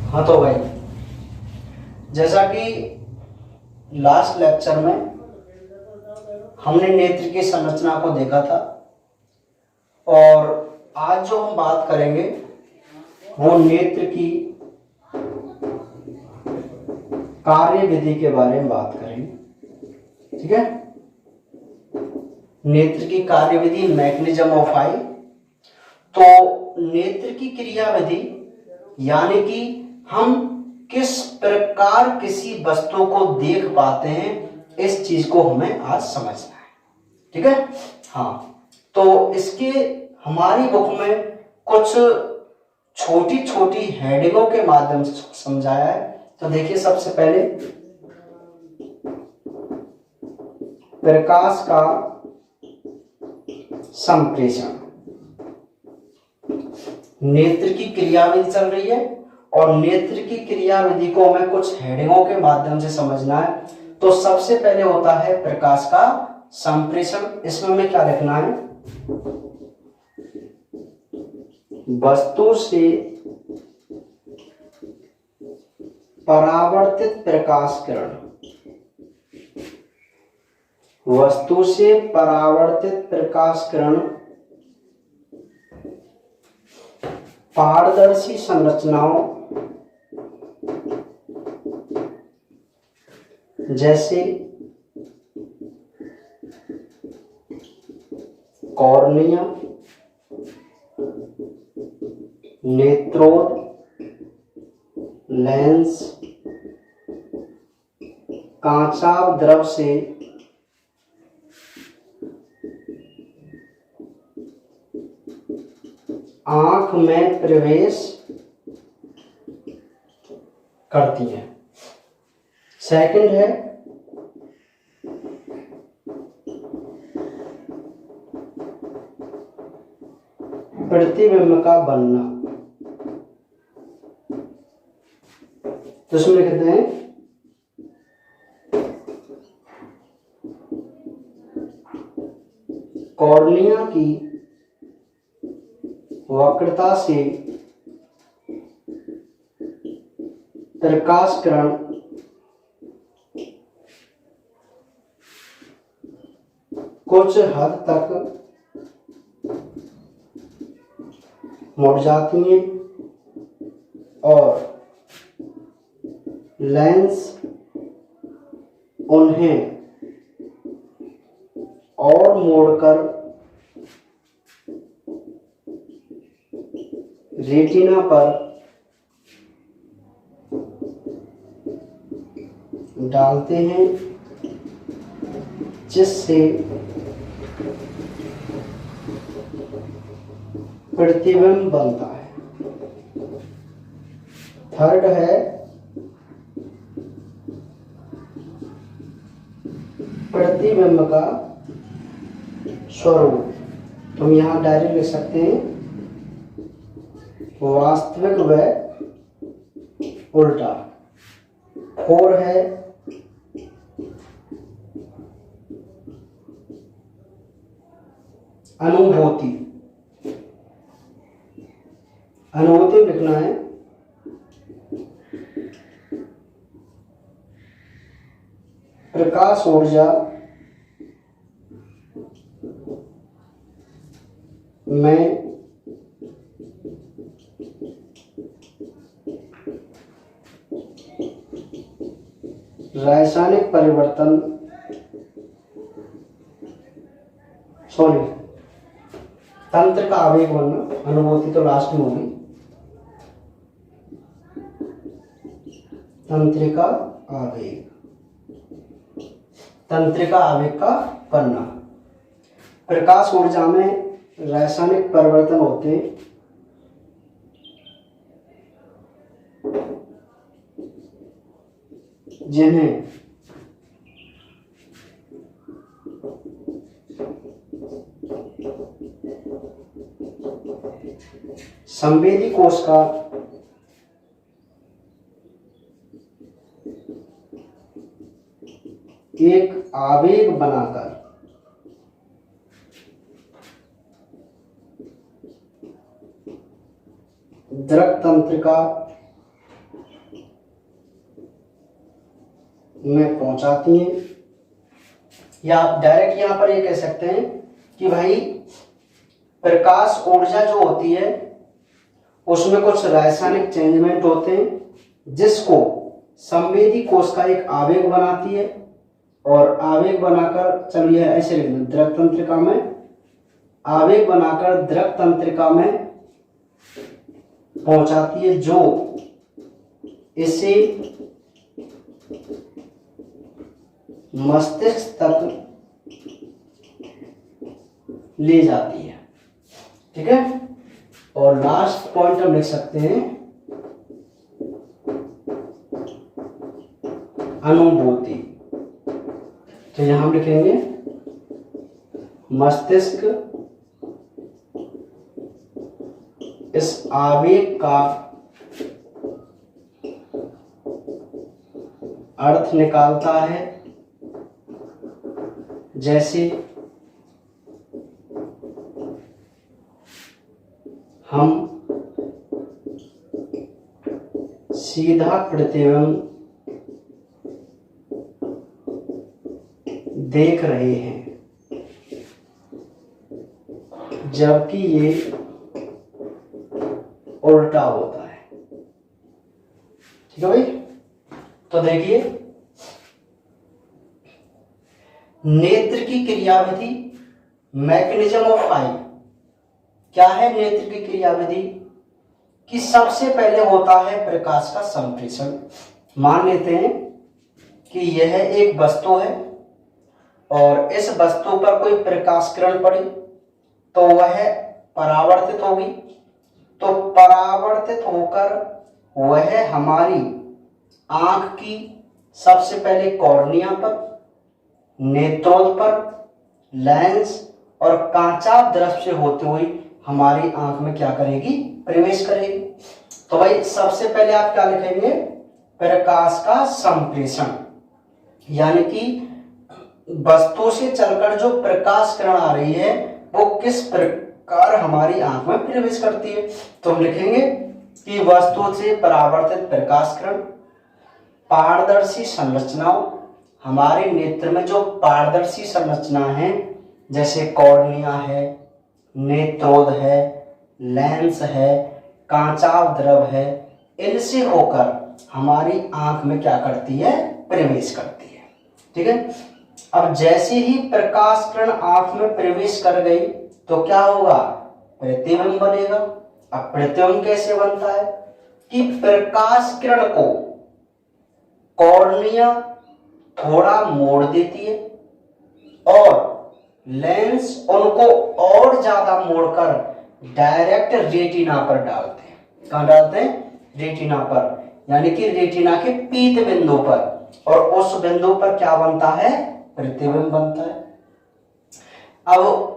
हाँ तो भाई, जैसा कि लास्ट लेक्चर में हमने नेत्र की संरचना को देखा था, और आज जो हम बात करेंगे वो नेत्र की कार्य विधि के बारे में बात करेंगे। ठीक है, नेत्र की कार्य विधि, मैकेनिज्म ऑफ आई। तो नेत्र की क्रिया विधि यानी कि हम किस प्रकार किसी वस्तु को देख पाते हैं, इस चीज को हमें आज समझना है। ठीक है, हाँ। तो इसके हमारी बुक में कुछ छोटी छोटी हेडिंगों के माध्यम से समझाया है। तो देखिए, सबसे पहले प्रकाश का संप्रेषण, नेत्र की क्रियाविधि चल रही है और नेत्र की क्रियाविधि को हमें कुछ हेडिंगों के माध्यम से समझना है। तो सबसे पहले होता है प्रकाश का संप्रेषण। इसमें हमें क्या लिखना है? वस्तु से परावर्तित प्रकाश किरण, वस्तु से परावर्तित प्रकाश किरण पारदर्शी संरचनाओं जैसे कॉर्निया, नेत्रोद, लेंस, कांचाव द्रव से आंख में प्रवेश करती है। सेकंड है प्रतिबिंब का बनना। तो इसमें कहते हैं कॉर्निया की वक्रता से प्रकाश किरण कुछ हद तक मुड़ जाती हैं और लेंस उन्हें और मोड़कर रेटिना पर डालते हैं, जिससे प्रतिबिंब बनता है। थर्ड है प्रतिबिंब का स्वरूप। तुम यहां डायरेक्ट लिख सकते हैं वास्तविक व उल्टा। फोर है अनुभूति। अनुभूति लिखना है प्रकाश ऊर्जा में रासायनिक परिवर्तन, तंत्र का आवेग बनना। अनुभूति तो लास्ट में होगी। तंत्रिका आवेग, तंत्रिका आवेग का बनना। प्रकाश ऊर्जा में रासायनिक परिवर्तन होते जिन्हें संवेदी कोश का एक आवेग बनाकर द्रक तंत्रिका में पहुंचाती हैं। या आप डायरेक्ट यहां पर ये कह सकते हैं कि भाई प्रकाश ऊर्जा जो होती है उसमें कुछ रासायनिक चेंजमेंट होते हैं जिसको संवेदी कोश का एक आवेग बनाती है, और आवेग बनाकर, चलिए ऐसे लिख दो, द्रक तंत्रिका में आवेग बनाकर द्रक तंत्रिका में पहुंचाती है, जो इसे मस्तिष्क तक ले जाती है। ठीक है, और लास्ट पॉइंट हम लिख सकते हैं अनुभूति। तो यहां हम लिखेंगे मस्तिष्क इस आवेग का अर्थ निकालता है, जैसे हम सीधा प्रतिबिंब देख रहे हैं, जबकि ये उल्टा होता है। ठीक है भाई, तो देखिए नेत्र की क्रियाविधि, मैकेनिज्म ऑफ आई। क्या है नेत्र की क्रियाविधि? कि सबसे पहले होता है प्रकाश का संप्रेषण। मान लेते हैं कि यह एक वस्तु है और इस वस्तु पर कोई प्रकाश किरण पड़ी तो वह परावर्तित होगी, तो परावर्तित होकर वह हमारी आंख की सबसे पहले कॉर्निया पर, नेत्रोद पर, लेंस और कांचाव द्रव से होते हुए हमारी आंख में क्या करेगी? प्रवेश करेगी। तो भाई सबसे पहले आप क्या लिखेंगे? प्रकाश का संप्रेषण, यानी कि वस्तु से चलकर जो प्रकाश किरण आ रही है वो किस प्रकार हमारी आंख में प्रवेश करती है। तो हम लिखेंगे कि वस्तु से परावर्तित प्रकाश किरण, पारदर्शी संरचनाओं, हमारे नेत्र में जो पारदर्शी संरचना है जैसे कॉर्निया है, नेत्रोद है, लेंस है, कांचाव द्रव है, इनसे होकर हमारी आंख में क्या करती है? प्रवेश करती है। ठीक है, अब जैसे ही प्रकाश किरण आंख में प्रवेश कर गई तो क्या होगा? प्रतिबिंब बनेगा। अब प्रतिबिंब कैसे बनता है? कि प्रकाश किरण को कॉर्निया थोड़ा मोड़ देती है और लेंस उनको और ज्यादा मोड़कर डायरेक्ट रेटिना पर डालते हैं। कहां डालते हैं? रेटिना पर, यानी कि रेटिना के पीत बिंदु पर, और उस बिंदु पर क्या बनता है? प्रतिबिंब बनता है। अब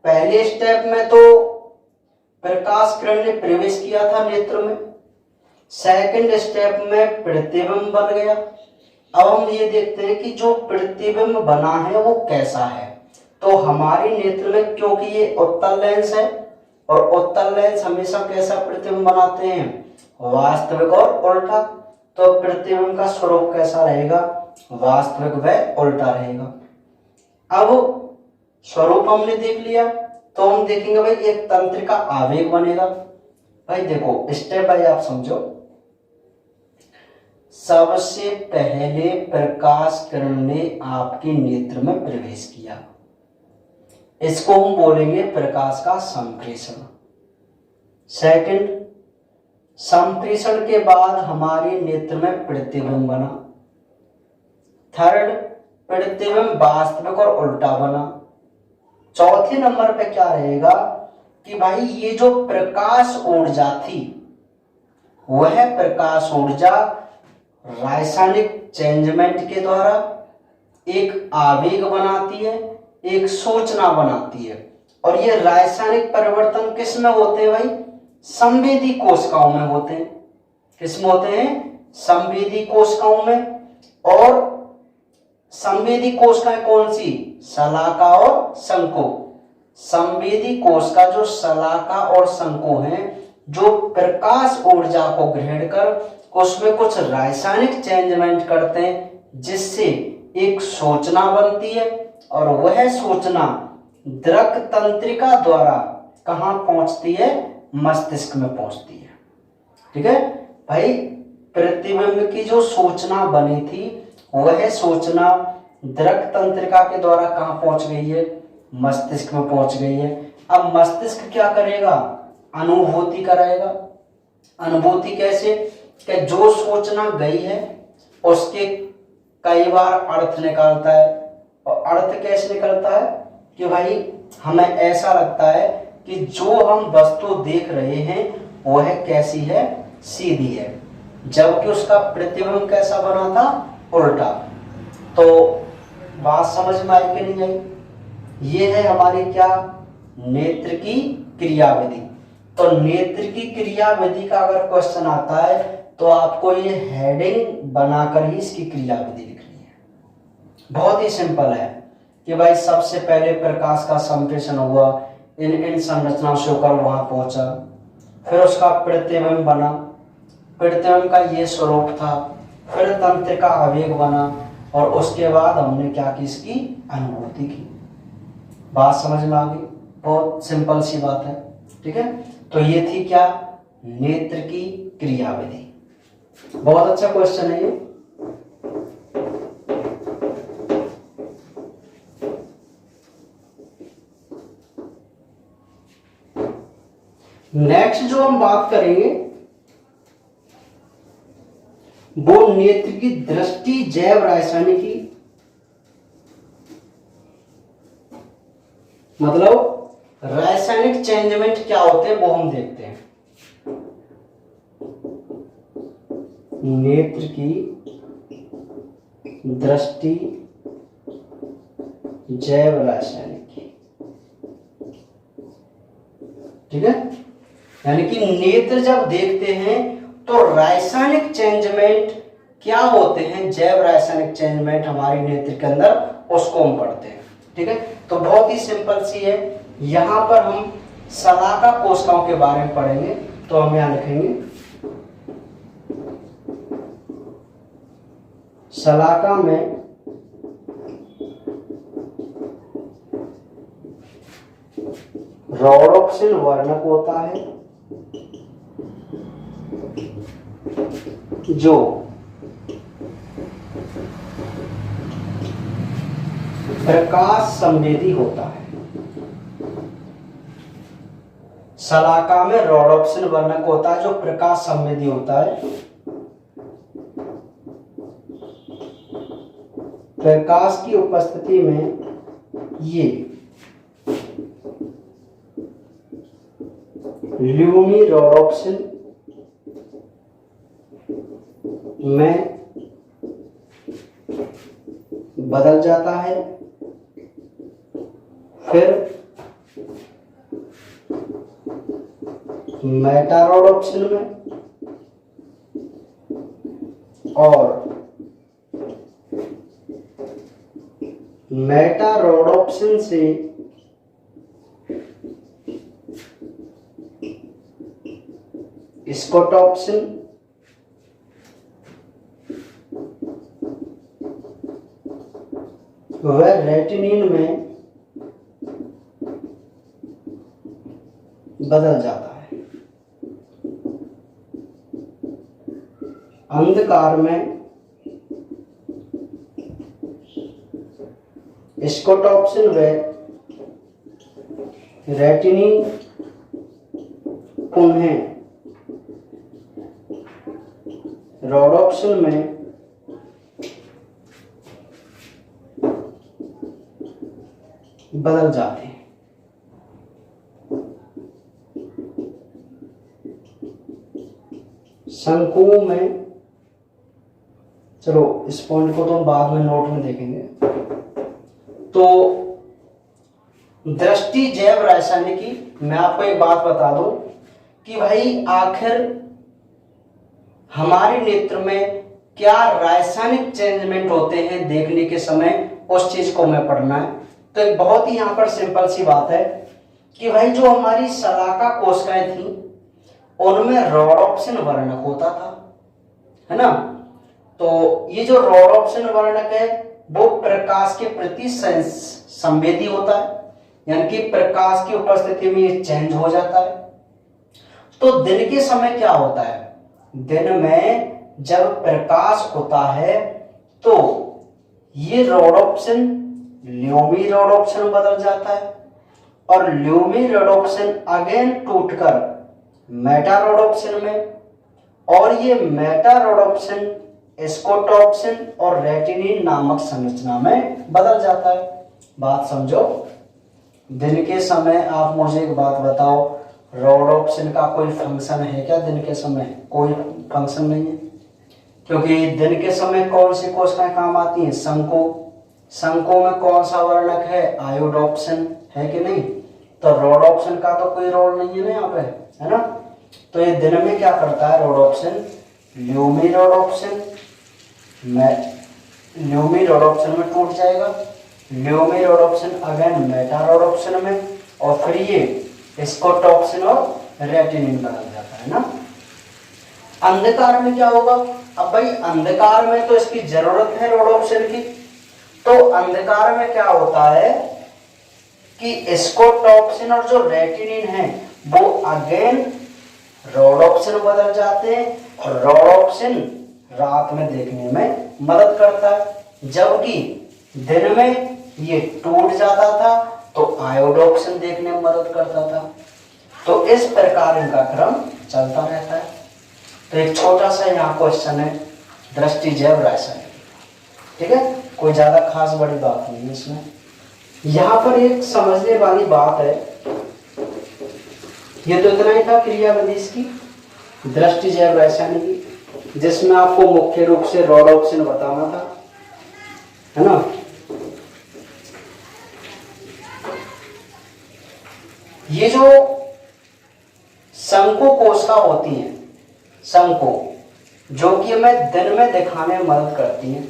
पहले स्टेप में तो प्रकाश किरण ने प्रवेश किया था नेत्र में, सेकंड स्टेप में प्रतिबिंब बन गया। अब हम ये देखते हैं कि जो प्रतिबिंब बना है वो कैसा है। तो हमारे नेत्र में, क्योंकि ये उत्तल लेंस है और उत्तल लेंस हमेशा कैसा प्रतिबिंब बनाते हैं? वास्तविक और उल्टा। तो प्रतिबिंब का स्वरूप कैसा रहेगा? वास्तविक व उल्टा रहेगा। अब स्वरूप हमने देख लिया, तो हम देखेंगे भाई एक तंत्रिका आवेग बनेगा। भाई देखो स्टेप बाय आप समझो। सबसे पहले प्रकाश किरण ने आपके नेत्र में प्रवेश किया, इसको हम बोलेंगे प्रकाश का संप्रेषण। सेकंड, संप्रेषण के बाद हमारे नेत्र में प्रतिबिंब बना। थर्ड, प्रतिबिंब वास्तविक और उल्टा बना। चौथे नंबर पे क्या रहेगा कि भाई ये जो प्रकाश ऊर्जा थी वह प्रकाश ऊर्जा रासायनिक चेंजमेंट के द्वारा एक आवेग बनाती है, एक सूचना बनाती है। और ये रासायनिक परिवर्तन किस में होते हैं भाई? संवेदी कोशिकाओं में होते हैं। किस में होते हैं? संवेदी कोशिकाओं में। और संवेदी कोशिकाएं कौन सी? शलाका और शंकु। संवेदी कोशिका जो शलाका और शंकु हैं जो प्रकाश ऊर्जा को ग्रहण कर उसमें कुछ रासायनिक चेंजमेंट करते हैं, जिससे एक सूचना बनती है और वह सूचना दृक तंत्रिका द्वारा कहाँ पहुंचती है? मस्तिष्क में पहुंचती है। ठीक है भाई, प्रतिबिंब की जो सूचना बनी थी वह सूचना दृक तंत्रिका के द्वारा कहाँ पहुंच गई है? मस्तिष्क में पहुंच गई है। अब मस्तिष्क क्या करेगा? अनुभूति कराएगा। अनुभूति कैसे? कि जो सूचना गई है उसके कई बार अर्थ निकालता है, और अर्थ कैसे निकलता है कि भाई हमें ऐसा लगता है कि जो हम वस्तु देख रहे हैं वह कैसी है? सीधी है, जबकि उसका प्रतिबिंब कैसा बना था? उल्टा। तो बात समझ में आई कि नहीं आई? ये है हमारी क्या? नेत्र की क्रियाविधि। तो नेत्र की क्रियाविधि का अगर क्वेश्चन आता है तो आपको ये हेडिंग बनाकर ही इसकी क्रियाविधि लिखनी है। बहुत ही सिंपल है कि भाई सबसे पहले प्रकाश का संप्रेषण हुआ, इन संरचनाओं से होकर वहां पहुंचा, फिर उसका प्रतिबिंब बना, प्रतिबिंब का ये स्वरूप था, फिर तंत्र का आवेग बना, और उसके बाद हमने क्या की? इसकी अनुभूति की। बात समझ में आ गई? बहुत सिंपल सी बात है। ठीक है, तो ये थी क्या? नेत्र की क्रियाविधि। बहुत अच्छा क्वेश्चन है ये। नेक्स्ट जो हम बात करेंगे वो नेत्र की दृष्टि जैव रासायनिकी, मतलब रासायनिक चेंजमेंट क्या होते हैं वो हम देखते हैं। नेत्र की दृष्टि जैव रासायनिकी। ठीक है, यानी कि नेत्र जब देखते हैं तो रासायनिक चेंजमेंट क्या होते हैं, जैव रासायनिक चेंजमेंट हमारे नेत्र के अंदर, उसको हम पढ़ते हैं। ठीक है, तो बहुत ही सिंपल सी है। यहां पर हम शलाका कोशिकाओं के बारे में पढ़ेंगे, तो हम यहां लिखेंगे शलाका में रोडोप्सिन वर्णक होता है जो प्रकाश संवेदी होता है। शलाका में रोडोप्सिन वर्णक होता है जो प्रकाश संवेदी होता है। प्रकाश की उपस्थिति में ये ल्यूमी रोडोप्सिन में बदल जाता है, फिर मेटारोडोप्सिन में, और मेटारोडोप्सिन से स्कोटोप्सिन, वह रेटिनिन में बदल जाता है। अंधकार में स्कोटोप्सिन व रेटिनिन उन्हें रोडोप्सिन में बदल जाते हैं। शंकुओं में, चलो इस पॉइंट को तो हम बाद में नोट में देखेंगे। तो दृष्टि जैव रासायनिकी, मैं आपको एक बात बता दूं कि भाई आखिर हमारे नेत्र में क्या रासायनिक चेंजमेंट होते हैं देखने के समय, उस चीज को हमें पढ़ना है। तो एक बहुत ही यहां पर सिंपल सी बात है कि भाई जो हमारी शलाका कोशिकाएं थी उनमें रोडोप्सिन वर्णक होता था, है ना। तो ये जो रोडोप्सिन वर्णक है वो प्रकाश के प्रति संवेदी होता है, यानी कि प्रकाश की उपस्थिति में ये चेंज हो जाता है। तो दिन के समय क्या होता है, दिन में जब प्रकाश होता है तो ये रोडोप्सिन ल्यूमी रोडोप्सिन बदल जाता है, और ल्यूमी रोडोप्सिन अगेन टूटकर मेटा रोडोप्सिन में, और ये मेटा रोडोप्सिन स्कोटोप्सिन और रेटिनिन नामक संरचना में बदल जाता है। बात समझो। दिन के समय आप मुझे एक बात बताओ, रोडोप्सिन का कोई फंक्शन है क्या? दिन के समय कोई फंक्शन नहीं है, क्योंकि दिन के समय कौन सी कोशिकाएं काम आती हैं? शंकु। शंकु में कौन सा वर्णक है? आयोडोप्सिन, है कि नहीं? तो रोडोप्सिन का तो कोई रोल नहीं है ना यहाँ पे, है ना। तो ये दिन में क्या करता है रोडोप्सिन? ल्यूमी रोडोप्सिन में टूट जाएगा, ल्यूमी रोडोप्सिन अगेन मेटा रोडोप्सिन में, और फिर ये स्कोटोप्सिन और रेटिनिन बदल जाता है ना। अंधकार में क्या होगा? अब भाई अंधकार में तो इसकी जरूरत है रोडोप्सिन की, तो अंधकार में क्या होता है कि स्कोटोप्सिन और जो रेटिनिन है वो अगेन रोडोप्सिन बदल जाते हैं, और रोडोप्सिन रात में देखने में मदद करता है, जबकि दिन में ये टूट जाता था तो आयोडोप्सिन देखने में मदद करता था। तो इस प्रकार इनका क्रम चलता रहता है। तो एक छोटा सा यहाँ क्वेश्चन है दृष्टि जैव रासायनिक, ठीक है, कोई ज्यादा खास बड़ी बात नहीं है इसमें। यहाँ पर एक समझने वाली बात है, ये तो इतना ही था क्रियाविधि इसकी दृष्टि जैव रासायनिक की, जिसमें आपको मुख्य रूप से रोडोप्सिन बताना था, है ना। ये जो शंकु कोशिका होती हैं, शंकु, जो कि हमें दिन में दिखाने में मदद करती हैं,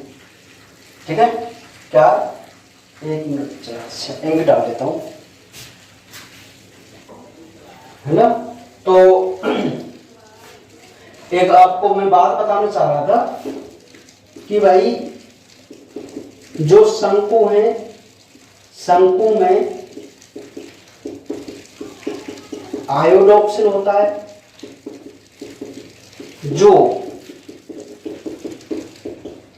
ठीक है। क्या? एक मिनट, अच्छा एक डाल देता हूं, है ना। तो एक आपको मैं बात बताना चाह रहा था कि भाई जो शंकु है, शंकु में आयोडोप्सिन होता है जो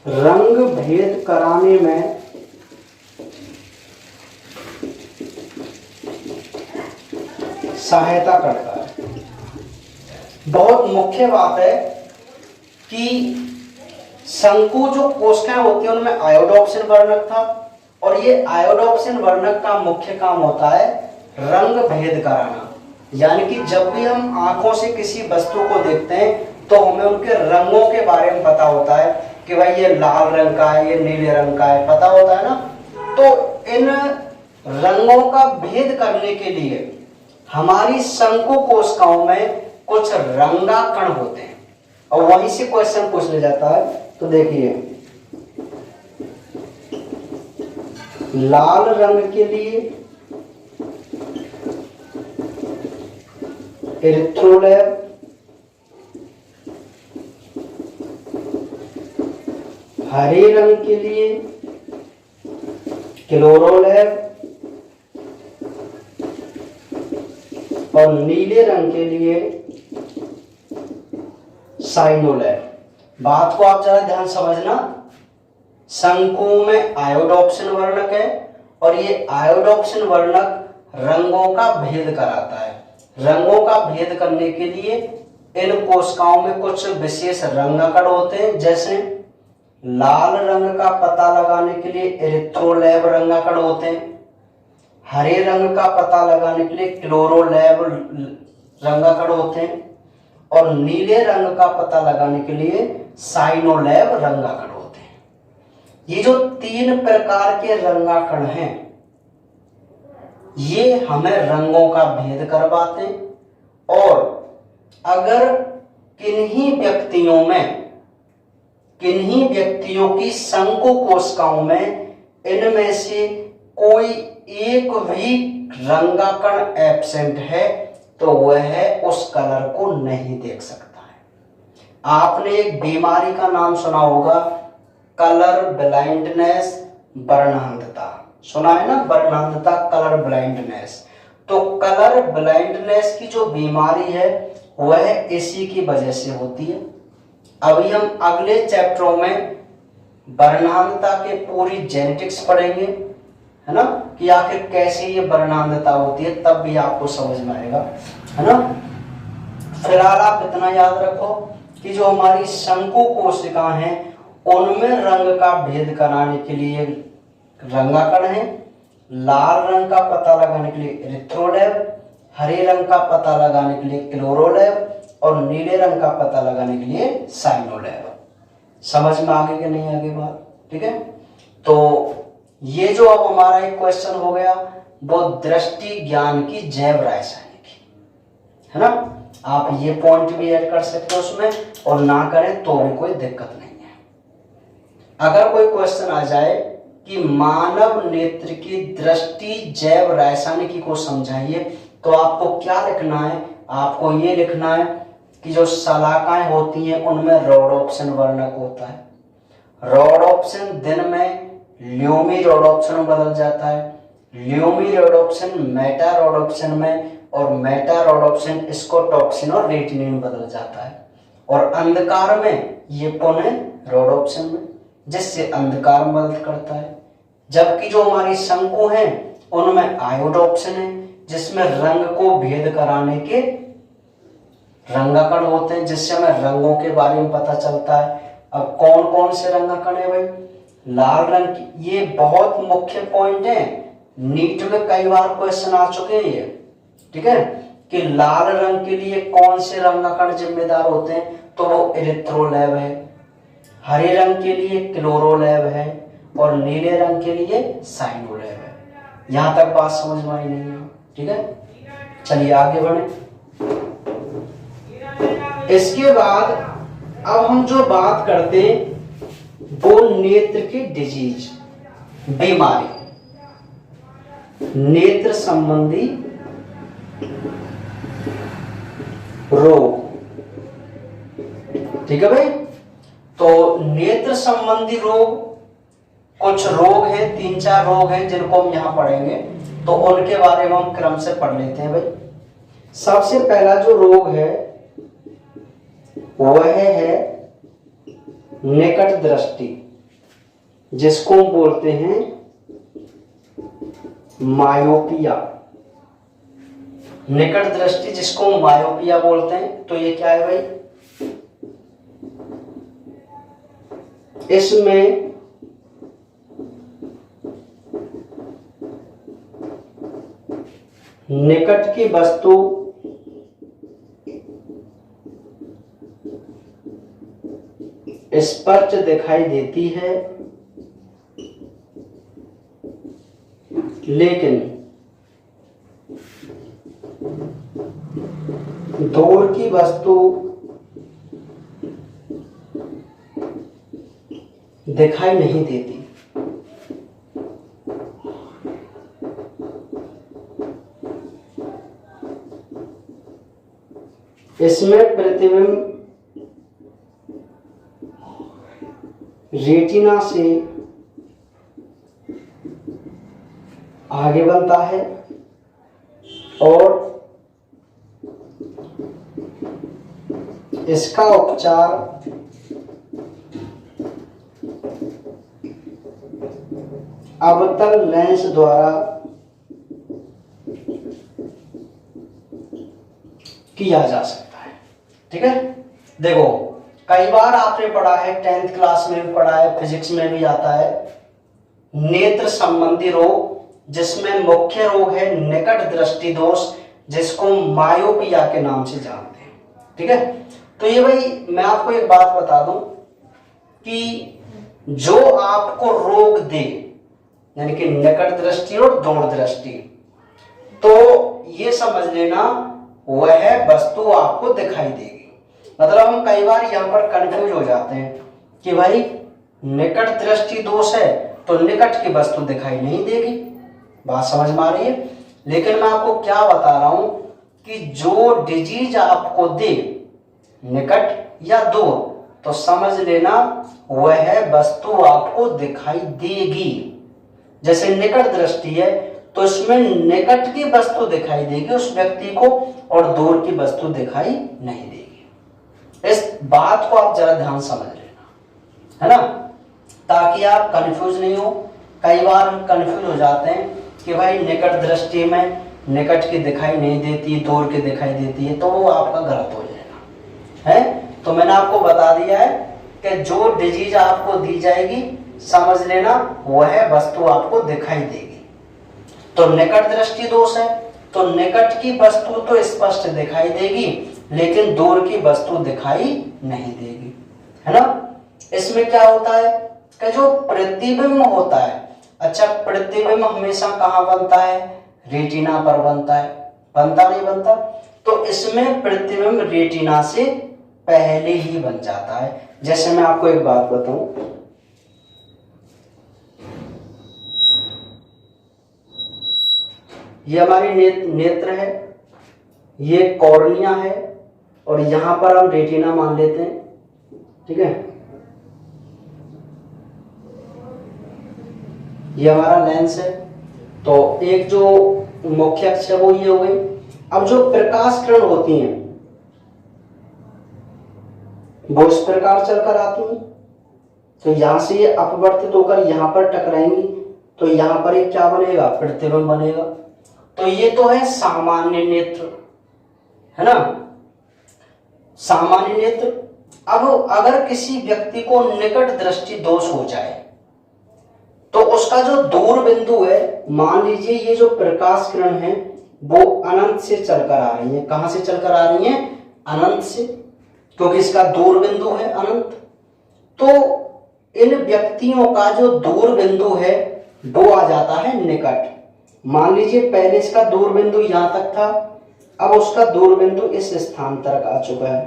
रंग भेद कराने में सहायता करता है। बहुत मुख्य बात है कि शंकु जो कोशिकाएं होती हैं उनमें आयोडोप्सिन वर्णक था, और ये आयोडोप्सिन वर्णक का मुख्य काम होता है रंग भेद कराना। यानी कि जब भी हम आंखों से किसी वस्तु को देखते हैं तो हमें उनके रंगों के बारे में पता होता है कि भाई ये लाल रंग का है, ये नीले रंग का है, पता होता है ना। तो इन रंगों का भेद करने के लिए हमारी शंकु कोशिकाओं में कुछ रंगाकण होते हैं, और वहीं से क्वेश्चन पूछ लिया जाता है। तो देखिए, लाल रंग के लिए एरिथ्रोलैब, हरे रंग के लिए क्लोरोलैब, और नीले रंग के लिए साइनोलैब। बात को आप जरा ध्यान समझना, शंकु में आयोडोप्सिन वर्णक है, और ये आयोडोप्सिन वर्णक रंगों का भेद कराता है। रंगों का भेद करने के लिए इन कोशिकाओं में कुछ विशेष रंगाकण होते हैं, जैसे लाल रंग का पता लगाने के लिए एरिथ्रोलैब रंगाकण होते हैं, हरे रंग का पता लगाने के लिए क्लोरोलैब रंगाकण होते हैं, और नीले रंग का पता लगाने के लिए साइनोलैब रंगाकण होते हैं। ये जो तीन प्रकार के रंगाकण हैं ये हमें रंगों का भेद करवाते हैं, और अगर किन्हीं व्यक्तियों की शंकु कोशिकाओं में इनमें से कोई एक भी रंगाकण एब्सेंट है तो वह उस कलर को नहीं देख सकता है। आपने एक बीमारी का नाम सुना होगा, कलर ब्लाइंडनेस, वर्णांधता, सुना है ना, वर्णांधता, कलर ब्लाइंडनेस। तो कलर ब्लाइंडनेस की जो बीमारी है वह इसी की वजह से होती है। अभी हम अगले चैप्टरों में वर्णांधता के पूरी जेनेटिक्स पढ़ेंगे, है ना, कि आखिर कैसे ये वर्णांधता होती है, तब भी आपको समझ में आएगा, है ना। फिलहाल आप इतना याद रखो कि जो हमारी शंकु कोशिका हैं उनमें रंग का भेद कराने के लिए रंगाकण है, लाल रंग का पता लगाने के लिए इरिथ्रोलैब, हरे रंग का पता लगाने के लिए क्लोरोलैब और नीले रंग का पता लगाने के लिए साइनोलैब। समझ में आगे कि नहीं आगे बात, ठीक है। तो ये जो अब हमारा एक क्वेश्चन हो गया वो दृष्टि ज्ञान की जैव रासायनिकी, है ना। आप ये पॉइंट भी ऐड कर सकते हो उसमें, और ना करें तो भी कोई दिक्कत नहीं है। अगर कोई क्वेश्चन आ जाए कि मानव नेत्र की दृष्टि जैव रासायनिकी को समझाइए, तो आपको क्या लिखना है, आपको ये लिखना है कि जो शलाकाएं होती हैं उनमें रोडोप्सिन वर्णक होता है। रोडोप्सिन दिन में ल्यूमी रोडोप्सिन में बदल जाता है, ल्यूमी रोडोप्सिन मेटा रोडोप्सिन में, और मेटा रोडोप्सिन स्कोटॉक्सिन और रेटिनिन में बदल जाता है, और अंधकार में ये पुनः रोडोप्सिन में, जिससे अंधकार में मदद करता है। जबकि जो हमारी शंकु हैं उनमें आयोडोप्सिन है, जिसमें रंग को भेद कराने के रंगाकण होते हैं, जिससे हमें रंगों के बारे में पता चलता है। अब कौन कौन से रंगाकण है भाई, लाल रंग की, ये बहुत मुख्य पॉइंट है, नीट में कई बार क्वेश्चन आ चुके हैं ये, ठीक है, कि लाल रंग के लिए कौन से रंगाकण जिम्मेदार होते हैं, तो वो इरिथ्रोलैब है, हरे रंग के लिए क्लोरोलैब है, और नीले रंग के लिए साइनोलैब है। यहां तक बात समझ में आई नहीं है, ठीक है। चलिए आगे बढ़े। इसके बाद अब हम जो बात करते हैं वो नेत्र की डिजीज, बीमारी, नेत्र संबंधी रोग, ठीक है भाई। तो नेत्र संबंधी रोग, कुछ रोग हैं, 3-4 रोग हैं जिनको हम यहां पढ़ेंगे, तो उनके बारे में हम क्रम से पढ़ लेते हैं भाई। सबसे पहला जो रोग है वह है निकट दृष्टि, जिसको हम बोलते हैं मायोपिया। निकट दृष्टि जिसको हम मायोपिया बोलते हैं, तो ये क्या है भाई, इसमें निकट की वस्तु स्पष्ट दिखाई देती है, लेकिन दूर की वस्तु दिखाई नहीं देती। इसमें प्रतिबिंब रेटिना से आगे बनता है और इसका उपचार अवतल लेंस द्वारा किया जा सकता है, ठीक है। देखो कई बार आपने पढ़ा है, 10th क्लास में भी पढ़ा है, फिजिक्स में भी आता है, नेत्र संबंधी रोग, जिसमें मुख्य रोग है निकट दृष्टि दोष, जिसको मायोपिया के नाम से जानते हैं, ठीक है। तो ये भाई मैं आपको एक बात बता दूं कि जो आपको रोग दे, यानी कि निकट दृष्टि और दूर दृष्टि, तो ये समझ लेना वह वस्तु आपको दिखाई देगी। मतलब हम कई बार यहाँ पर कंफ्यूज हो जाते हैं कि भाई निकट दृष्टि दोष है तो निकट की वस्तु दिखाई नहीं देगी, बात समझ में आ रही है। लेकिन मैं आपको क्या बता रहा हूं कि जो डिजीज आपको दे निकट या दूर, तो समझ लेना वह वस्तु आपको दिखाई देगी। जैसे निकट दृष्टि है तो इसमें निकट की वस्तु दिखाई देगी उस व्यक्ति को और दूर की वस्तु दिखाई नहीं देगी। इस बात को आप जरा ध्यान समझ लेना, है ना, ताकि आप कंफ्यूज नहीं हो। कई बार हम कंफ्यूज हो जाते हैं कि भाई निकट दृष्टि में निकट की दिखाई नहीं देती, दूर की दिखाई देती है, तो वो आपका गलत हो जाएगा, है। तो मैंने आपको बता दिया है कि जो डिजीज आपको दी जाएगी समझ लेना वह वस्तु आपको दिखाई देगी। तो निकट दृष्टि दोष है तो निकट की वस्तु तो स्पष्ट दिखाई देगी लेकिन दूर की वस्तु दिखाई नहीं देगी, है ना। इसमें क्या होता है कि जो प्रतिबिंब होता है, अच्छा प्रतिबिंब हमेशा कहाँ बनता है? रेटिना पर बनता है, बनता नहीं बनता? तो इसमें प्रतिबिंब रेटिना से पहले ही बन जाता है। जैसे मैं आपको एक बात बताऊं, ये हमारी नेत्र है, ये कॉर्निया है और यहां पर हम रेटिना मान लेते हैं, ठीक है। ये हमारा लेंस है। तो एक जो मुख्य अक्ष है वो ये हो गई। अब जो प्रकाश किरण होती हैं वो इस प्रकार चलकर आती हैं, तो यहां से ये अपवर्तित होकर यहां पर टकराएंगी, तो यहां पर एक क्या बनेगा? प्रतिबिंब बनेगा। तो ये तो है सामान्य नेत्र, है ना, सामान्य नेत्र। अब अगर किसी व्यक्ति को निकट दृष्टि दोष हो जाए तो उसका जो दूर बिंदु है, मान लीजिए ये जो प्रकाश किरण है वो अनंत से चलकर आ रही है। कहां से चलकर आ रही है? अनंत से, क्योंकि इसका दूर बिंदु है अनंत। तो इन व्यक्तियों का जो दूर बिंदु है वो आ जाता है निकट। मान लीजिए पहले इसका दूर बिंदु यहां तक था, अब उसका दूर बिंदु इस स्थान तक आ चुका है।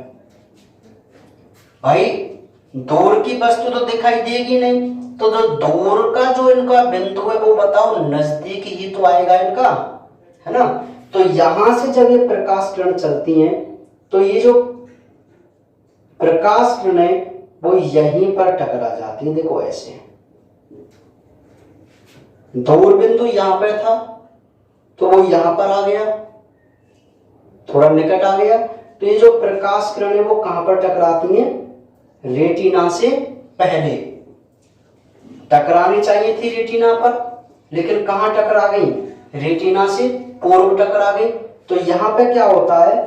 भाई दूर की वस्तु तो दिखाई देगी नहीं, तो जो दूर का जो इनका बिंदु है वो बताओ नजदीक ही तो आएगा इनका, है ना। तो यहां से जब ये प्रकाश किरण चलती हैं तो ये जो प्रकाश किरण है वो यहीं पर टकरा जाती है। देखो ऐसे दूर बिंदु यहां पर था तो वो यहां पर आ गया, थोड़ा निकट आ गया। तो ये जो प्रकाश किरण है वो कहां पर टकराती है? रेटिना से पहले। टकरानी चाहिए थी रेटिना पर, लेकिन कहां टकरा गई? रेटिना से पूर्व टकरा गई। तो यहां पे क्या होता है?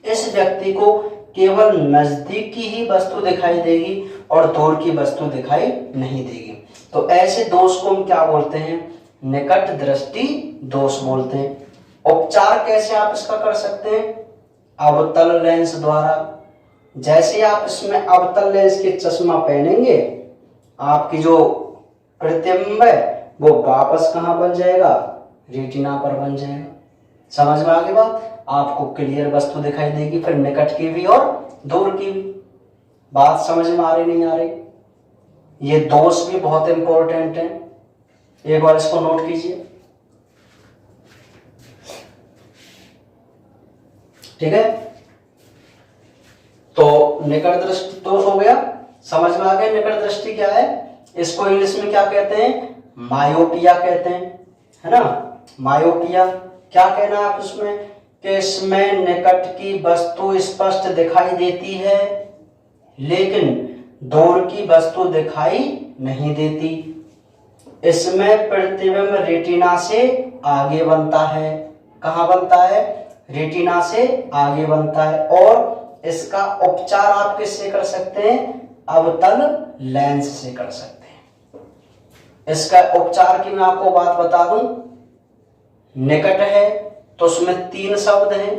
इस व्यक्ति को केवल नजदीक की ही वस्तु दिखाई देगी और दूर की वस्तु दिखाई नहीं देगी। तो ऐसे दोष को हम क्या बोलते हैं? निकट दृष्टि दोष बोलते हैं। उपचार कैसे आप इसका कर सकते हैं? अवतल लेंस द्वारा। जैसे आप इसमें अवतल लेंस के चश्मा पहनेंगे, आपकी जो प्रतिबिंब है वो वापस कहां बन जाएगा? रेटिना पर बन जाएगा। समझ में आ गई बात? आपको क्लियर वस्तु दिखाई देगी, फिर निकट की भी और दूर की भी। बात समझ में आ रही नहीं आ रही? ये दोष भी बहुत इंपॉर्टेंट है, एक बार इसको नोट कीजिए, ठीक है। तो निकट दृष्टि दोष हो गया, समझ में आ गया निकट दृष्टि क्या है। इसको इंग्लिश में क्या कहते हैं? मायोपिया कहते हैं, है ना। मायोपिया क्या कहना है आप इसमें? कि इसमें निकट की वस्तु स्पष्ट दिखाई देती है लेकिन दूर की वस्तु दिखाई नहीं देती। इसमें प्रतिबिंब रेटिना से आगे बनता है। कहां बनता है? रेटिना से आगे बनता है। और इसका उपचार आप किससे कर सकते हैं? अवतल लेंस से कर सकते हैं। इसका उपचार की मैं आपको बात बता दूं, निकट है तो उसमें 3 शब्द हैं,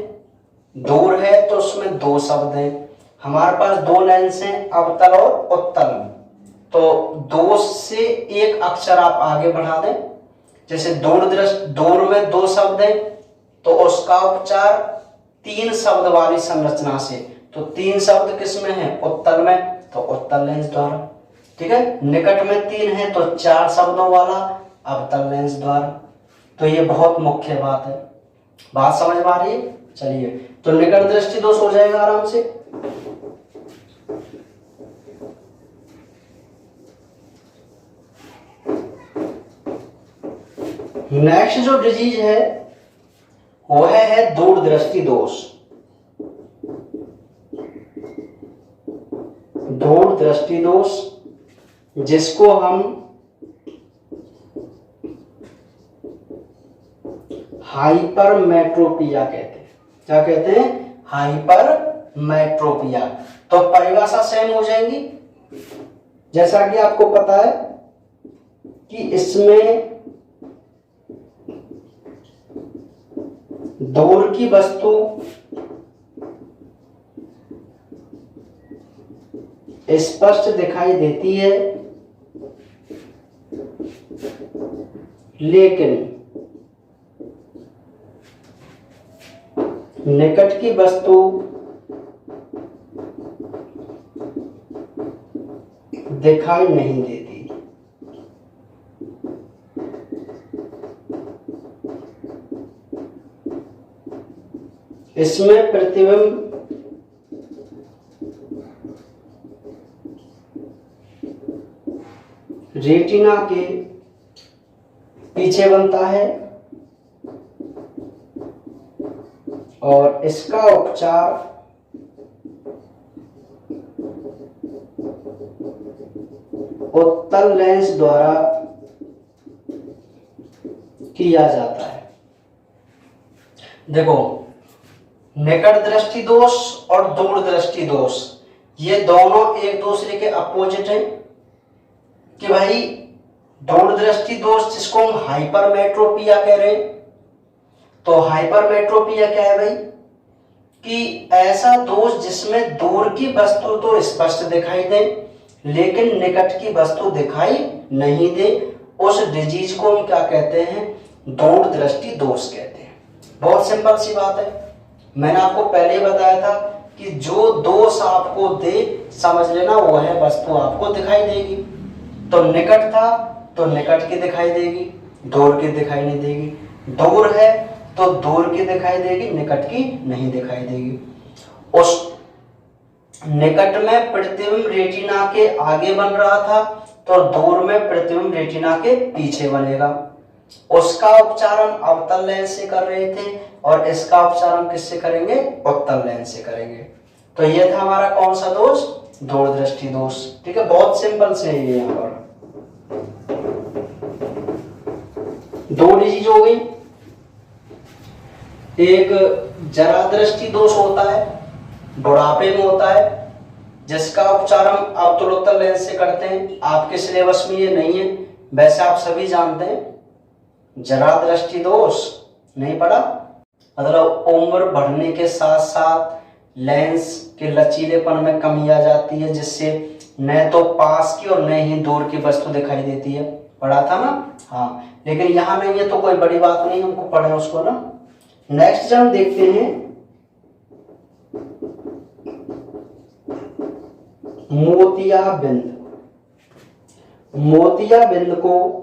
दूर है तो उसमें 2 शब्द हैं। हमारे पास 2 लेंस हैं, अवतल और उत्तल। तो 2 से 1 अक्षर आप आगे बढ़ा दें। जैसे दूर में 2 शब्द हैं तो उसका उपचार 3 शब्द वाली संरचना से। तो 3 शब्द किसमें है? उत्तल में, तो उत्तल लेंस द्वारा, ठीक है। निकट में 3 है तो 4 शब्दों वाला अवतल लेंस द्वारा। तो ये बहुत मुख्य बात है। बात समझ में आ रही है? चलिए, तो निकट दृष्टि दोष हो जाएगा आराम से। नेक्स्ट जो डिजीज है वह है दूरदृष्टि दोष। दूरदृष्टि दोष जिसको हम हाइपरमेट्रोपिया कहते हैं। क्या कहते हैं? हाइपरमेट्रोपिया। तो परिभाषा सेम हो जाएंगी। जैसा कि आपको पता है कि इसमें दूर की वस्तु स्पष्ट दिखाई देती है, लेकिन निकट की वस्तु दिखाई नहीं देती। इसमें प्रतिबिंब रेटिना के पीछे बनता है और इसका उपचार उत्तल लेंस द्वारा किया जाता है। देखो, निकट दृष्टि दोष और दूर दृष्टि दोष ये दोनों एक दूसरे के अपोजिट हैं। कि भाई दूर दृष्टि दोष जिसको हम हाइपरमेट्रोपिया कह रहे हैं, तो हाइपरमेट्रोपिया क्या है भाई? कि ऐसा दोष जिसमें दूर की वस्तु तो स्पष्ट दिखाई दे लेकिन निकट की वस्तु दिखाई नहीं दे, उस डिजीज को हम क्या कहते हैं? दूर दृष्टि दोष कहते हैं। बहुत सिंपल सी बात है। मैंने आपको पहले ही बताया था कि जो दोष आपको दे समझ लेना वह वस्तु आपको दिखाई देगी। तो निकट था तो निकट की दिखाई देगी, दूर की दिखाई नहीं देगी। दूर है तो दूर की दिखाई देगी, निकट की नहीं दिखाई देगी। उस निकट में प्रतिबिंब रेटिना के आगे बन रहा था तो दूर में प्रतिबिंब रेटिना के पीछे बनेगा। उसका उपचार हम अवतल लेंस से कर रहे थे और इसका उपचार हम किससे करेंगे? उत्तल लेंस से करेंगे। तो ये था हमारा कौन सा दोष? दूरदृष्टि दोष। ठीक है, बहुत सिंपल से है ये। यहाँ पर दो डिजीज हो गई। एक जरा दृष्टि दोष होता है, बुढ़ापे में होता है, जिसका उपचार हम अवतलोत्तल लेंस से करते हैं। आपके सिलेबस में ये नहीं है, वैसे आप सभी जानते हैं। जरा दृष्टि दोष नहीं पढ़ा? मतलब उम्र बढ़ने के साथ साथ लेंस के लचीलेपन में कमी आ जाती है, जिससे न तो पास की और न ही दूर की वस्तु दिखाई देती है। पढ़ा था ना? हाँ, लेकिन यहाँ नहीं है तो कोई बड़ी बात नहीं, हमको पढ़े उसको ना। नेक्स्ट हम देखते हैं मोतियाबिंद। मोतियाबिंद को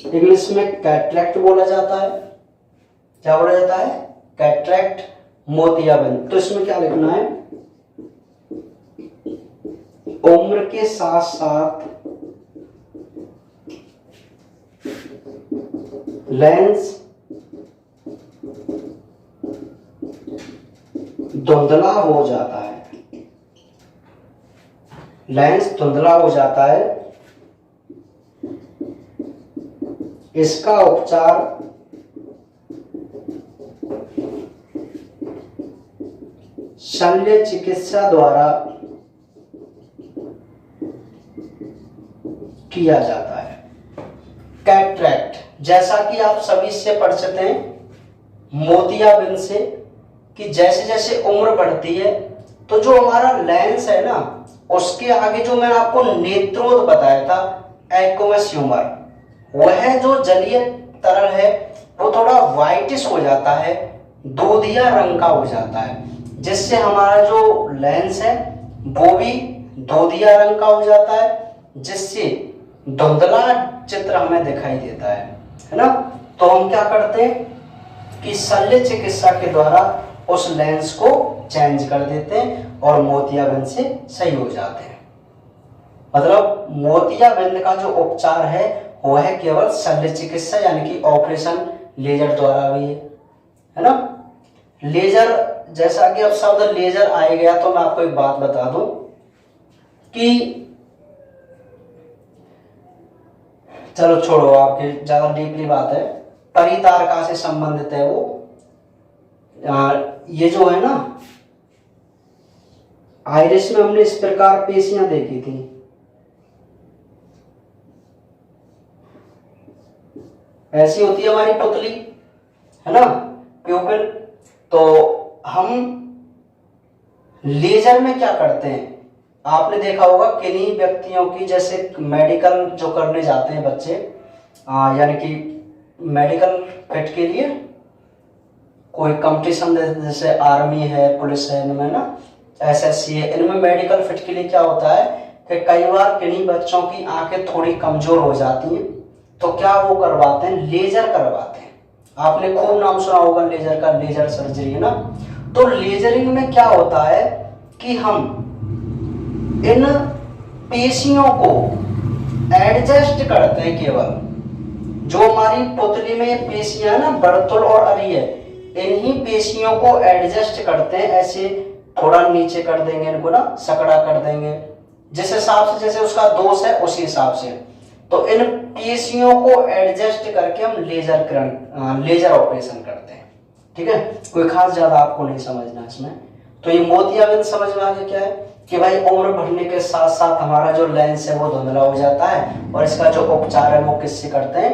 इंग्लिश में कैटरेक्ट बोला जाता है। क्या बोला जाता है? कैटरेक्ट, मोतियाबिंद। तो इसमें क्या लिखना है? उम्र के साथ साथ लेंस धुंधला हो जाता है। लेंस धुंधला हो जाता है। इसका उपचार शल्य चिकित्सा द्वारा किया जाता है। कैटरेक्ट, जैसा कि आप सभी से परिचित हैं मोतियाबिंद से, कि जैसे जैसे उम्र बढ़ती है तो जो हमारा लेंस है ना, उसके आगे जो मैंने आपको नेत्रोद बताया था, एक्वस ह्यूमर, वह जो जलीय तरल है वो थोड़ा व्हाइटिश हो जाता है, दूधिया रंग का हो जाता है, जिससे हमारा जो लेंस है वो भी दूधिया रंग का हो जाता है, जिससे धुंधला चित्र हमें दिखाई देता है ना। तो हम क्या करते हैं कि शल्य चिकित्सा के द्वारा उस लेंस को चेंज कर देते हैं और मोतियाबिंद से सही हो जाते हैं। मतलब मोतियाबिंद का जो उपचार है वो है केवल शल्य चिकित्सा यानी कि ऑपरेशन लेजर द्वारा भी है ना। लेजर, जैसा कि अब शब्द लेजर आ गया तो मैं आपको एक बात बता दूं कि चलो छोड़ो, आपके ज्यादा डीपली बात है, परितारका से संबंधित है वो। ये जो है ना, आइरिस में हमने इस प्रकार पेशियां देखी थी, ऐसी होती है हमारी पुतली, है ना, प्यूपिल। तो हम लेजर में क्या करते हैं, आपने देखा होगा किन्हीं व्यक्तियों की, जैसे मेडिकल जो करने जाते हैं बच्चे, यानी कि मेडिकल फिट के लिए कोई कंपटीशन, जैसे आर्मी है, पुलिस है, इनमें ना एसएससी है, इनमें मेडिकल फिट के लिए क्या होता है कि कई बार किन्हीं बच्चों की आंखें थोड़ी कमजोर हो जाती हैं, तो क्या वो करवाते हैं, लेजर करवाते हैं। आपने खूब नाम सुना होगा लेजर का, लेजर सर्जरी, है ना। तो लेजरिंग में क्या होता है कि हम इन पेशियों को एडजस्ट करते हैं। केवल जो हमारी पुतली में पेशियां है ना, बर्तुल और अरिय, इन्हीं पेशियों को एडजस्ट करते हैं। ऐसे थोड़ा नीचे कर देंगे इनको ना, सकड़ा कर देंगे, जिस हिसाब से जैसे उसका दोष है उसी हिसाब से। तो इन पेशियों को एडजस्ट करके हम लेजर ऑपरेशन करते हैं। ठीक है, कोई खास ज्यादा आपको नहीं समझना इसमें। तो ये मोतियाबिंद समझ में आ गया क्या है कि भाई उम्र बढ़ने के साथ साथ हमारा जो लेंस है वो धुंधला हो जाता है, और इसका जो उपचार है वो किससे करते हैं,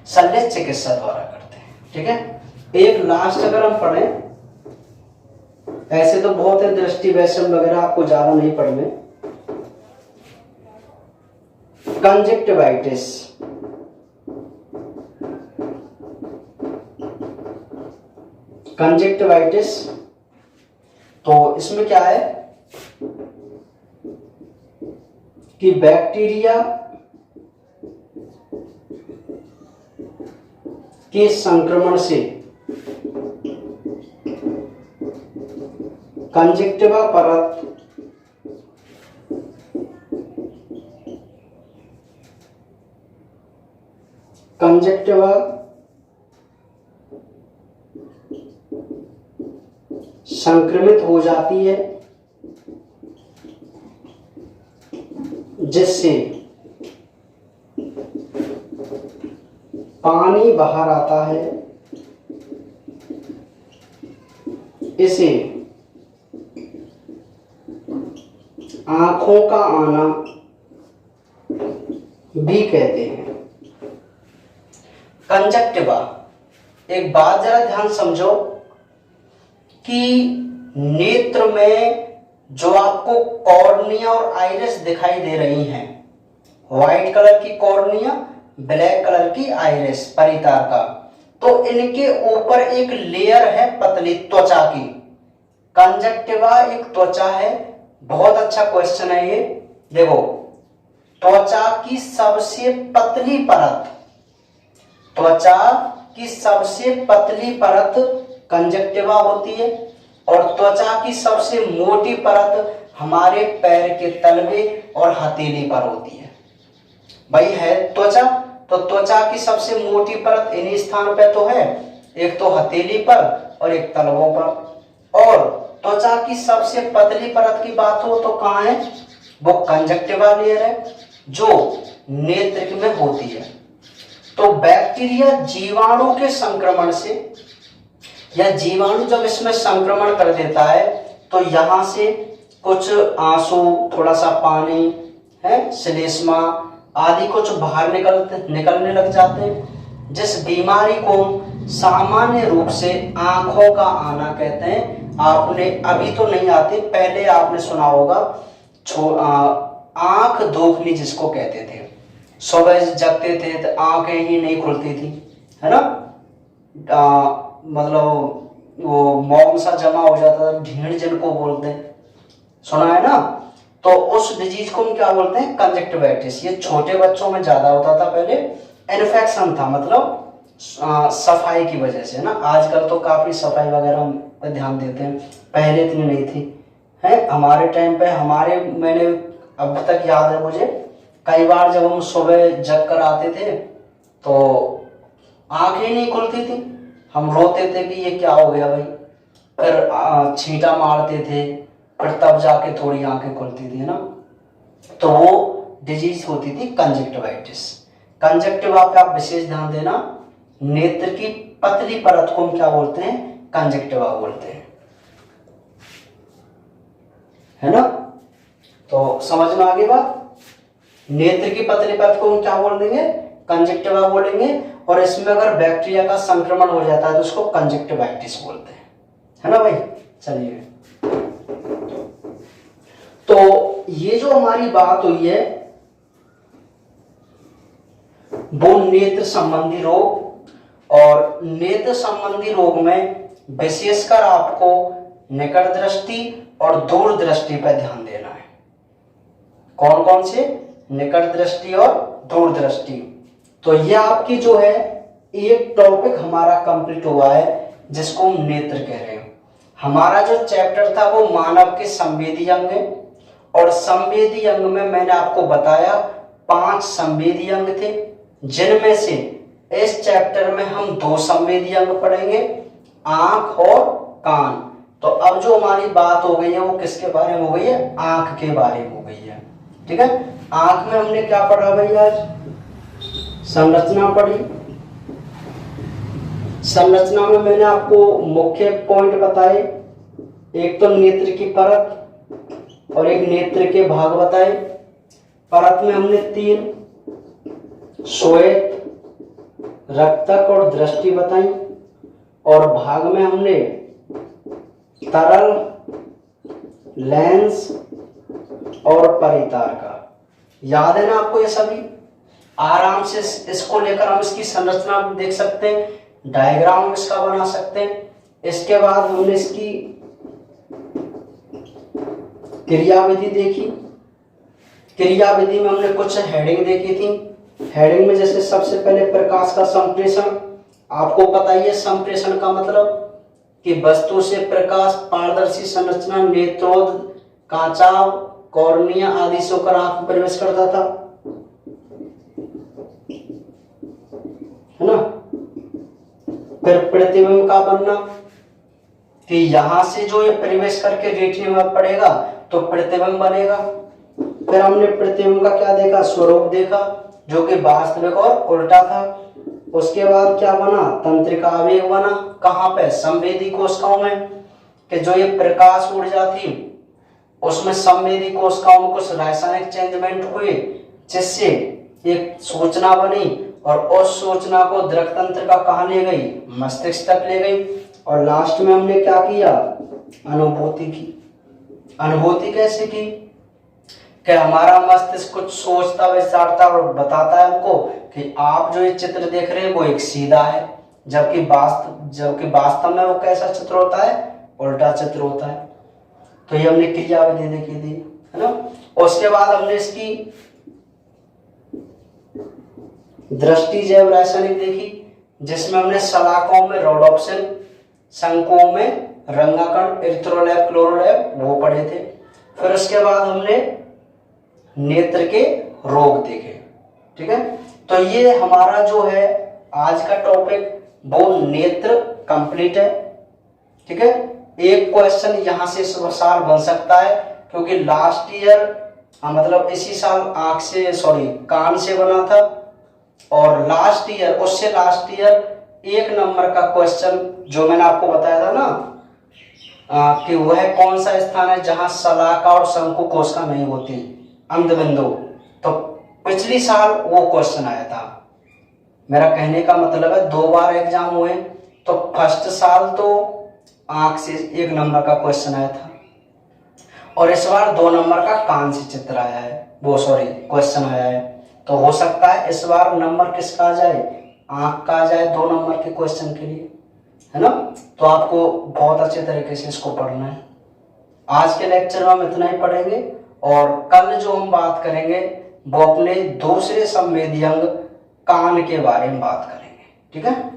शल्य चिकित्सा द्वारा करते हैं। ठीक है, एक लास्ट अगर हम पढ़ें, ऐसे तो बहुत है, दृष्टि वैषम्य वगैरह आपको ज्यादा नहीं पढ़ने। कंजक्टिवाइटिस, कंजक्टिवाइटिस, तो इसमें क्या है कि बैक्टीरिया के संक्रमण से कंजक्टिवा परत संक्रमित हो जाती है, जिससे पानी बाहर आता है। इसे आंखों का आना भी कहते हैं। कंजक्टिवा, एक बात जरा ध्यान समझो कि नेत्र में जो आपको कॉर्निया और आइरिस दिखाई दे रही हैं, व्हाइट कलर की कॉर्निया, ब्लैक कलर की आइरिस, परितारका, तो इनके ऊपर एक लेयर है पतली त्वचा की। कंजक्टिवा एक त्वचा है, बहुत अच्छा क्वेश्चन है ये। देखो, त्वचा की सबसे पतली परत, त्वचा की सबसे पतली परत कंजक्टिवा होती है, और त्वचा की सबसे मोटी परत हमारे पैर के तलवे और हथेली पर होती है। भाई है त्वचा, तो त्वचा की सबसे मोटी परत इन्हीं स्थान पे तो है, एक तो हथेली पर और एक तलवों पर। और त्वचा की सबसे पतली परत की बात हो तो कहाँ है, वो कंजक्टिवा लेयर है, जो नेत्र में होती है। तो बैक्टीरिया जीवाणु के संक्रमण से, या जीवाणु जब इसमें संक्रमण कर देता है, तो यहां से कुछ आंसू, थोड़ा सा पानी है, श्लेष्मा आदि कुछ बाहर निकलने लग जाते हैं, जिस बीमारी को सामान्य रूप से आंखों का आना कहते हैं। आपने अभी तो नहीं आती, पहले आपने सुना होगा आंख दोखली जिसको कहते थे, सुबह जगते थे तो आंखें ही नहीं खुलती थी, है ना, मतलब वो मौन सा जमा हो जाता था, ढीड़ जिनको बोलते हैं, सुना है ना। तो उस डिजीज को हम क्या बोलते हैं, कंजक्टिवाइटिस। ये छोटे बच्चों में ज्यादा होता था पहले, इन्फेक्शन था, मतलब सफाई की वजह से ना, आजकल तो काफी सफाई वगैरह पे ध्यान देते हैं, पहले इतनी नहीं थी है। हमारे टाइम पे मैंने अब तक याद है मुझे, कई बार जब हम सुबह जग कर आते थे तो आंखें नहीं खुलती थी, हम रोते थे कि ये क्या हो गया भाई, फिर छींटा मारते थे, फिर तब जाके थोड़ी आंखें खुलती थी ना। तो वो डिजीज होती थी कंजक्टिवाइटिस। कंजक्टिवा पे आप विशेष ध्यान देना, नेत्र की पतली परत को हम क्या बोलते हैं, कंजक्टिवा बोलते हैं, है ना। तो समझ में आ गई बात, नेत्र की पतली परत को हम क्या बोल देंगे, कंजक्टिवा बोलेंगे, और इसमें अगर बैक्टीरिया का संक्रमण हो जाता है तो उसको कंजक्टिवाइटिस बोलते हैं, है ना भाई। चलिए, तो ये जो हमारी बात हुई है वो नेत्र संबंधी रोग, और नेत्र संबंधी रोग में विशेषकर आपको निकट दृष्टि और दूर दृष्टि पर ध्यान देना है। कौन कौन से, निकट दृष्टि और दूर दृष्टि। तो ये आपकी जो है एक टॉपिक हमारा कंप्लीट हुआ है जिसको हम नेत्र कह रहे हैं। हमारा जो चैप्टर था वो मानव के संवेदी अंग है, और संवेदी अंग में मैंने आपको बताया 5 संवेदी अंग थे, जिनमें से इस चैप्टर में हम 2 संवेदी अंग पढ़ेंगे, आंख और कान। तो अब जो हमारी बात हो गई है वो किसके बारे में हो गई है, आंख के बारे में हो गई है, ठीक है। आंख में हमने क्या पढ़ा भाई, आज संरचना पढ़ी। संरचना में मैंने आपको मुख्य पॉइंट बताए, एक तो नेत्र की परत और एक नेत्र के भाग बताए। परत में हमने 3, श्वेत, रक्तक और दृष्टि बताई, और भाग में हमने तरल, लेंस और परितारका। याद है ना आपको ये सभी, आराम से इसको लेकर हम इसकी संरचना देख सकते हैं, डायग्राम इसका बना सकते हैं। इसके बाद हमने इसकी क्रियाविधि देखी। क्रियाविधि में हमने कुछ हेडिंग देखी थी। हेडिंग में जैसे सबसे पहले प्रकाश का संप्रेषण, आपको पता ही है संप्रेषण का मतलब कि वस्तु से प्रकाश पारदर्शी संरचना, नेत्रोद, कांचाव, कॉर्निया आदि से होकर आंख में प्रवेश करता था, है ना। फिर प्रतिबिंब का बनना कि यहां से जो ये प्रवेश करके रेटिना में पड़ेगा तो प्रतिबिंब बनेगा। फिर हमने प्रतिबिंब का क्या देखा, स्वरूप देखा जो कि वास्तविक और उल्टा था। उसके बाद क्या बना, तंत्रिका आवेग बना। कहां पे, संवेदी कोशिकाओं में, कि जो ये प्रकाश ऊर्जा थी उसमें संवेदी कोशिकाओं में कुछ रासायनिक चेंजमेंट हुए जिससे एक सूचना बनी, और उस सूचना को दृक तंत्रिका कहां ले गई, मस्तिष्क तक ले गई। और लास्ट में हमने क्या किया, अनुभूति की। अनुभूति कैसे की, कि हमारा मस्तिष्क कुछ सोचता विचारता और बताता है हमको कि आप जो ये चित्र देख रहे हैं वो एक सीधा है, जबकि वास्तव में वो कैसा चित्र होता है, उल्टा चित्र होता है। तो ये हमने क्रियाविधि देखी थी, है ना। उसके बाद हमने इसकी दृष्टि जैव रासायनिक देखी, जिसमें हमने सलाकों में रोडोप्सिन, शंकुओं में रंगाकण, एरिथ्रोलैब, क्लोरोलैब वो पढ़े थे। फिर उसके बाद हमने नेत्र के रोग देखे, ठीक है। तो ये हमारा जो है आज का टॉपिक वो नेत्र कंप्लीट है, ठीक है। एक क्वेश्चन यहां से इस साल बन सकता है, क्योंकि लास्ट ईयर मतलब इसी साल कान से बना था, और लास्ट ईयर उससे लास्ट ईयर 1 नंबर का क्वेश्चन जो मैंने आपको बताया था ना कि वह कौन सा स्थान है जहां सलाका और शंकु कोशिका नहीं होती, अंधबिंदु। तो पिछली साल वो क्वेश्चन आया था। मेरा कहने का मतलब है 2 बार एग्जाम हुए, तो फर्स्ट साल तो आंख से 1 नंबर का क्वेश्चन आया था, और इस बार 2 नंबर का कान से चित्र आया है, क्वेश्चन आया है। तो हो सकता है इस बार नंबर किसका आ जाए, आंख का आ जाए 2 नंबर के क्वेश्चन के लिए, है ना। तो आपको बहुत अच्छे तरीके से इसको पढ़ना है। आज के लेक्चर में हम इतना ही पढ़ेंगे, और कल जो हम बात करेंगे वो अपने दूसरे संवेदी अंग कान के बारे में बात करेंगे, ठीक है।